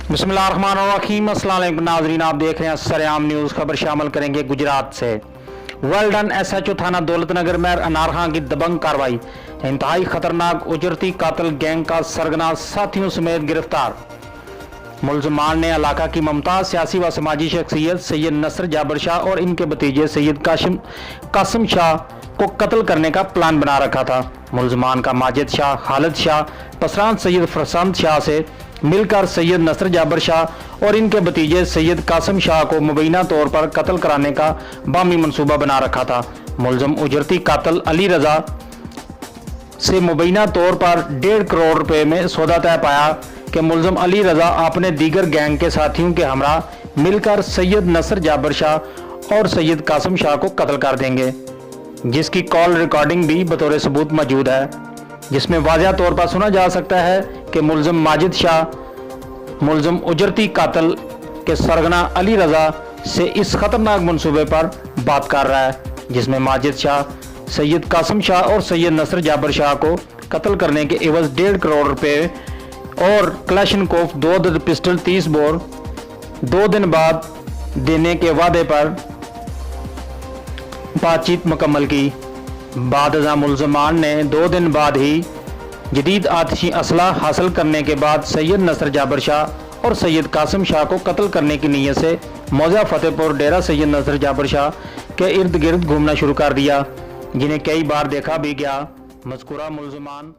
बिस्मिल्लाहिर्रहमानिर्रहीम। अस्सलाम वालेकुम नाज़रीन, आप देख रहे हैं सरेआम न्यूज़। खबर शामिल करेंगे गुजरात से। वेल डन SHO थाना दौलतनगर में अनार खां की दबंग कार्रवाई। इंतहाई खतरनाक उजरती कातिल गैंग का सरगना साथियों समेत गिरफ्तार। मुलजमान ने इलाका की मुमताज सियासी व समाजी शख्सियत सैयद नसर जाबर शाह और इनके भतीजे सैयद कासिम शाह को कत्ल करने का प्लान बना रखा था। मुलजमान का माजिद शाह, खालिद शाह, पसरान सैयद फरसंद शाह से मिलकर सैयद नसर जाबर शाह और इनके भतीजे सैयद कासिम शाह को मुबैना तौर पर कत्ल कराने का बामी मंसूबा बना रखा था। मुलजम उजरती कातिल अली रजा से मुबैना तौर पर 1.5 करोड़ रुपए में सौदा तय पाया कि मुलजम अली रजा अपने दीगर गैंग के साथियों के हमरा मिलकर सैयद नसर जाबर शाह और सैयद कासिम शाह को कत्ल कर देंगे, जिसकी कॉल रिकॉर्डिंग भी बतौर सबूत मौजूद है, जिसमें वाज़ह तौर पर सुना जा सकता है कि मुलजम माजिद शाह मुलजम उजरती कातिल के सरगना अली रजा से इस खतरनाक मंसूबे पर बात कर रहा है, जिसमें माजिद शाह सैयद कासिम शाह और सैयद नसर जाबर शाह को कत्ल करने के एवज 1.5 करोड़ रुपए और क्लैशनकोफ 2 अदद पिस्टल 30 बोर 2 दिन बाद देने के वादे पर बातचीत मुकम्मल की। बाद मुलजमान ने 2 दिन बाद ही जदीद आतिशी असला हासिल करने के बाद सैयद नसर जाबर शाह और सैयद कासिम शाह को कत्ल करने की नीयत से मौजा फतेहपुर डेरा सैयद नसर जाबर शाह के इर्द गिर्द घूमना शुरू कर दिया, जिन्हें कई बार देखा भी गया। मज़कूरा मुलजमान